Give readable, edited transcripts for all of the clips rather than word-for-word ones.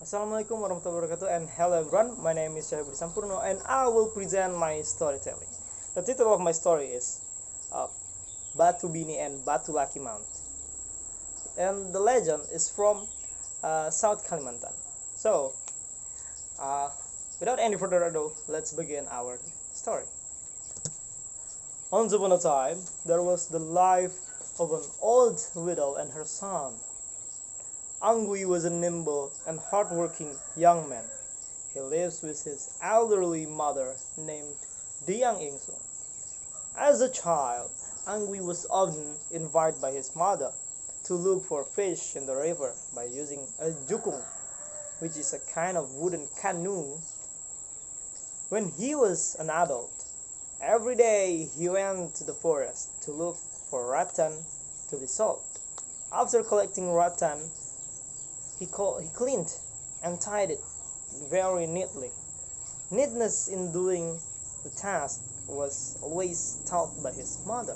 Assalamualaikum warahmatullahi wabarakatuh, and hello everyone. My name is Budi Sampurno and I will present my storytelling. The title of my story is uh, Batu Bini and Batu Laki Mount, and the legend is from South Kalimantan. So, uh, without any further ado, let's begin our story. Once upon a time, there was the life of an old widow and her son. Angui was a nimble and hardworking young man. He lives with his elderly mother named Diang Ingsu. As a child, Angui was often invited by his mother to look for fish in the river by using a jukung, which is a kind of wooden canoe. When he was an adult, every day he went to the forest to look for rattan to be sold. After collecting rattan, he cleaned and tied it very neatly. Neatness in doing the task was always taught by his mother.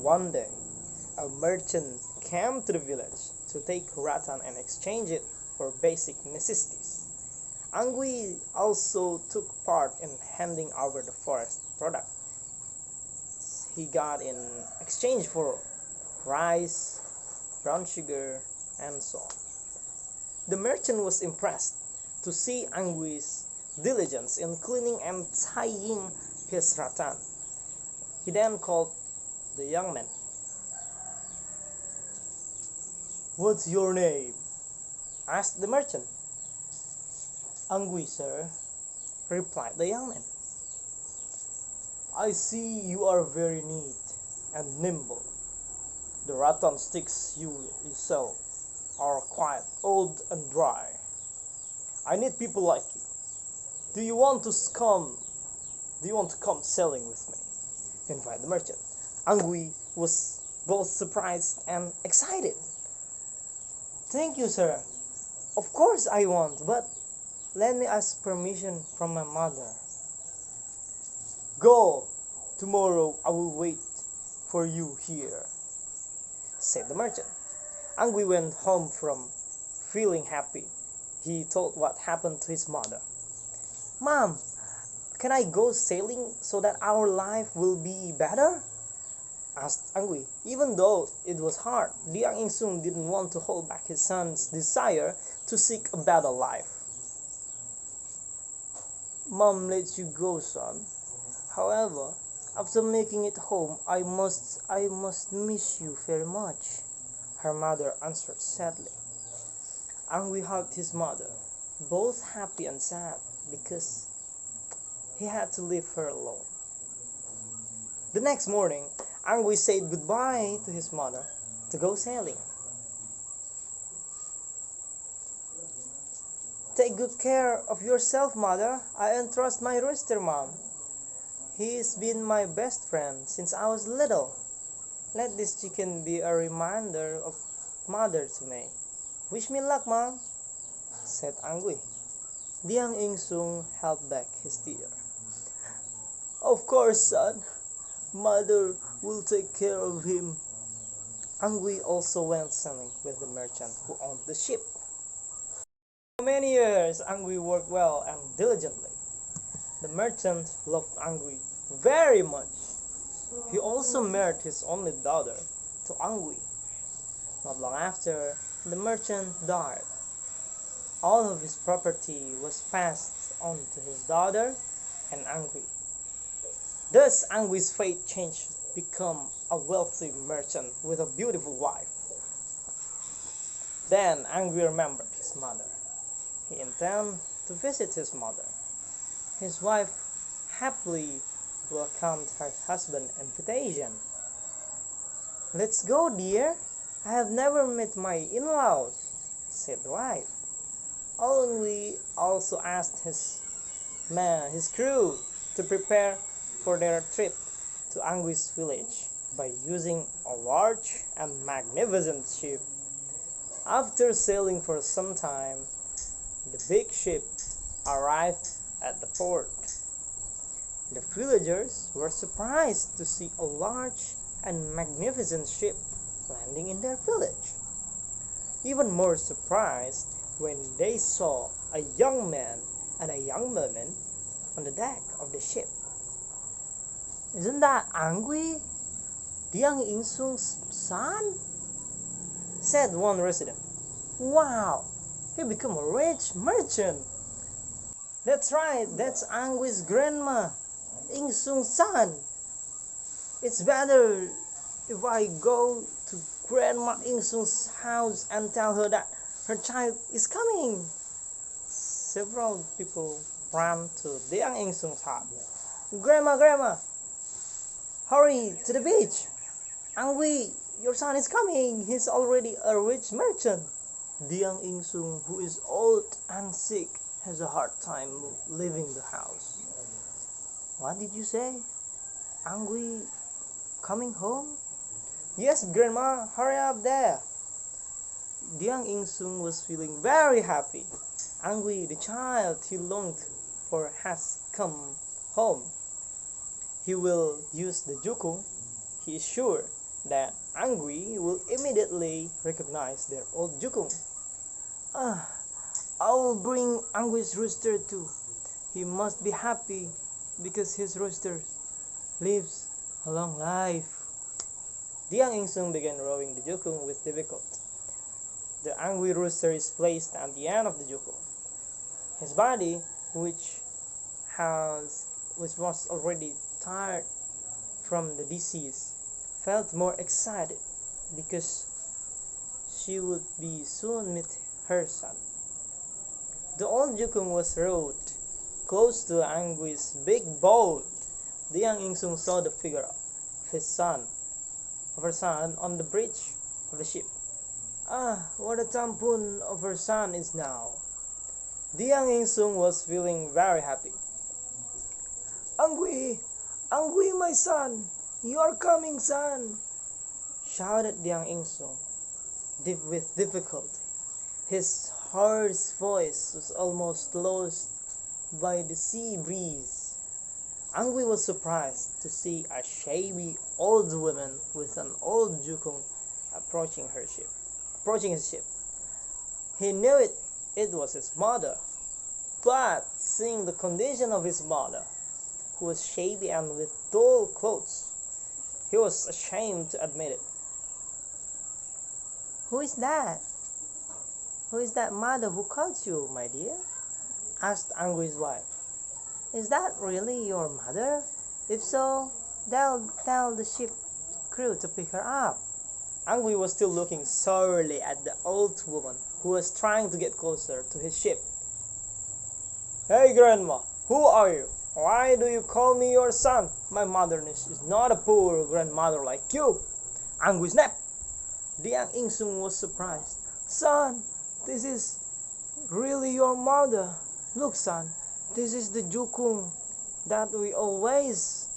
One day, a merchant came to the village to take rattan and exchange it for basic necessities. Angui also took part in handing over the forest product he got in exchange for rice, brown sugar, and so on. The merchant was impressed to see Angui's diligence in cleaning and tying his rattan. He then called the young man. "What's your name?" asked the merchant. "Angui, sir," replied the young man. "I see you are very neat and nimble. The rattan sticks you sell are quite old and dry. I need people like you. Do you want to come? Do you want to come selling with me?" invited the merchant. Angui was both surprised and excited. "Thank you, sir. Of course I want, but let me ask permission from my mother." "Go. Tomorrow I will wait for you here," said the merchant. Angui went home from feeling happy. He told what happened to his mother. "Mom, can I go sailing so that our life will be better?" asked Angui. Even though it was hard, Diang Insung didn't want to hold back his son's desire to seek a better life. "Mom lets you go, son. However, after making it home, I must miss you very much," her mother answered sadly. Angui hugged his mother, both happy and sad because he had to leave her alone. The next morning, Angui said goodbye to his mother to go sailing. "Take good care of yourself, mother. I entrust my rooster, mom. He's been my best friend since I was little. Let this chicken be a reminder of mother to me. Wish me luck, mom," said Angui. Diang Insung held back his tear. "Of course, son. Mother will take care of him." Angui also went sailing with the merchant who owned the ship. For many years, Angui worked well and diligently. The merchant loved Angui very much. He also married his only daughter to Angui. Not long after, the merchant died. All of his property was passed on to his daughter and Angui. Thus, Angui's fate changed to become a wealthy merchant with a beautiful wife. Then Angui remembered his mother. He intended to visit his mother. His wife happily welcomed her husband's invitation. "Let's go, dear. I have never met my in-laws," said the wife. Angui also asked his crew to prepare for their trip to Angui's village by using a large and magnificent ship. After sailing for some time, the big ship arrived at the port. The villagers were surprised to see a large and magnificent ship landing in their village. Even more surprised, when they saw a young man and a young woman on the deck of the ship. Isn't that Angui, Diang Insung's son? Said one resident. Wow, he became a rich merchant. That's right, that's Angui's grandma, Insung's son. It's better if I go to Grandma Insung's house and tell her that her child is coming. Several people ran to Diang Insung's house. Grandma, hurry to the beach. Angui, your son is coming. He's already a rich merchant. Diang Insung, who is old and sick, has a hard time leaving the house. What did you say? Angui coming home? Yes, Grandma, hurry up there. Diang Insung was feeling very happy. Angui, the child he longed for, has come home. He will use the jukung. He is sure that Angui will immediately recognize their old jukung. I will bring Angui's rooster too. He must be happy because his rooster lives a long life. Diang Insung began rowing the jukung with difficulty. The Angui rooster is placed at the end of the jukung. His body, which was already tired from the disease, felt more excited because she would be soon meet her son. The old jukung was rowed close to Angui's big boat. Diang Insung saw the figure of her son on the bridge of the ship. What a tampon of her son is now. Diang Insung was feeling very happy. Angui, my son, you are coming, son, shouted Diang Insung with difficulty. His hoarse voice was almost lost by the sea breeze. Angui was surprised to see a shabby old woman with an old jukung approaching his ship. He knew it was his mother, but seeing the condition of his mother, who was shabby and with dull clothes, he was ashamed to admit it. Who is that? Who is that mother who called you, my dear? Asked Angui's wife. Is that really your mother? If so, tell the ship crew to pick her up. Angui was still looking sourly at the old woman who was trying to get closer to his ship. Hey, Grandma, who are you? Why do you call me your son? My mother is not a poor grandmother like you. Angui snapped. Diang Insung was surprised. Son, this is really your mother. Look, son, this is the jukung that we always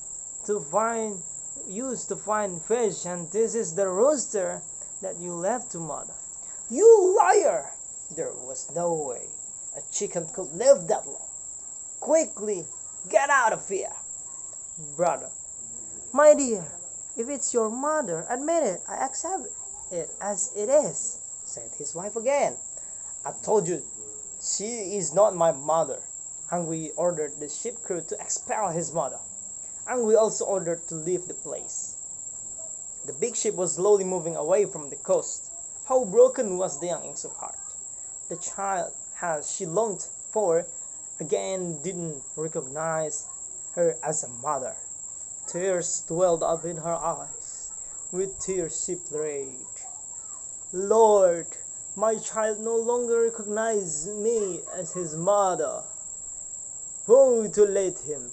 use to find fish, and this is the rooster that you left to mother. You liar! There was no way a chicken could live that long. Quickly, get out of here! Brother. My dear, if it's your mother, admit it. I accept it as it is, said his wife again. I told you, she is not my mother. Angui ordered the ship crew to expel his mother. Angui also ordered to leave the place. The big ship was slowly moving away from the coast. How broken was Diang Insung's heart. The child she longed for again didn't recognize her as a mother. Tears welled up in her eyes. With tears she prayed, Lord, my child no longer recognizes me as his mother. Woe to him.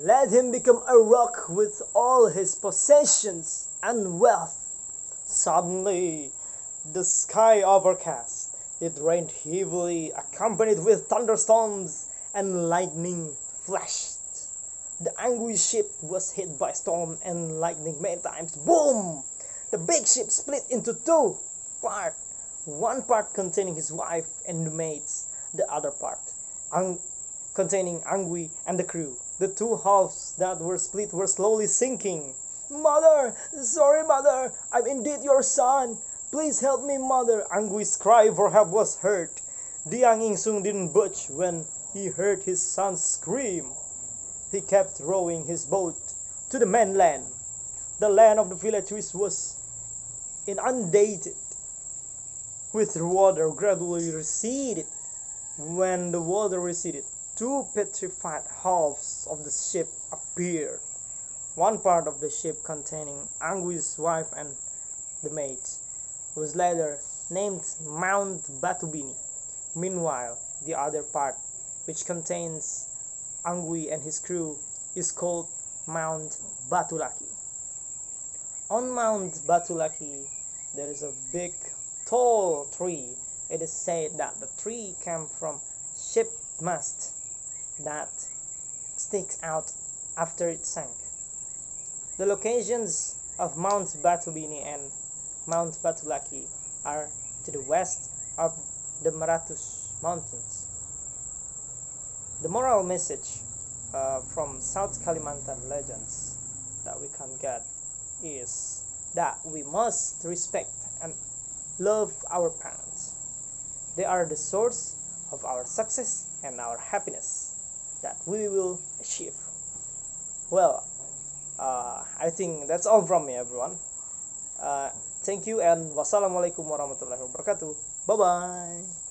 Let him become a rock with all his possessions and wealth. Suddenly, the sky overcast. It rained heavily, accompanied with thunderstorms, and lightning flashed. The angry ship was hit by storm and lightning many times. Boom! The big ship split into two parts. One part containing his wife and the mates, the other part containing Angui and the crew. The two halves that were split were slowly sinking. Mother! Sorry, mother! I'm indeed your son! Please help me, mother! Anguish's cry for help was heard. The young Ingsung didn't budge when he heard his son scream. He kept rowing his boat to the mainland. The land of the villagers was inundated with water gradually receded. When the water receded, two petrified halves of the ship appeared. One part of the ship containing Anguish's wife and the mates was later named Mount Batu Bini. Meanwhile, the other part, which contains Angui and his crew, is called Mount Batu Laki. On Mount Batu Laki, there is a big, tall tree. It is said that the tree came from ship mast that sticks out after it sank. The locations of Mount Batu Bini and Mount Batu Laki are to the west of the Meratus Mountains. The moral message from South Kalimantan legends that we can get is that we must respect and love our parents. They are the source of our success and our happiness that we will achieve. Well, I think that's all from me, everyone. Thank you and wassalamualaikum warahmatullahi wabarakatuh. Bye bye.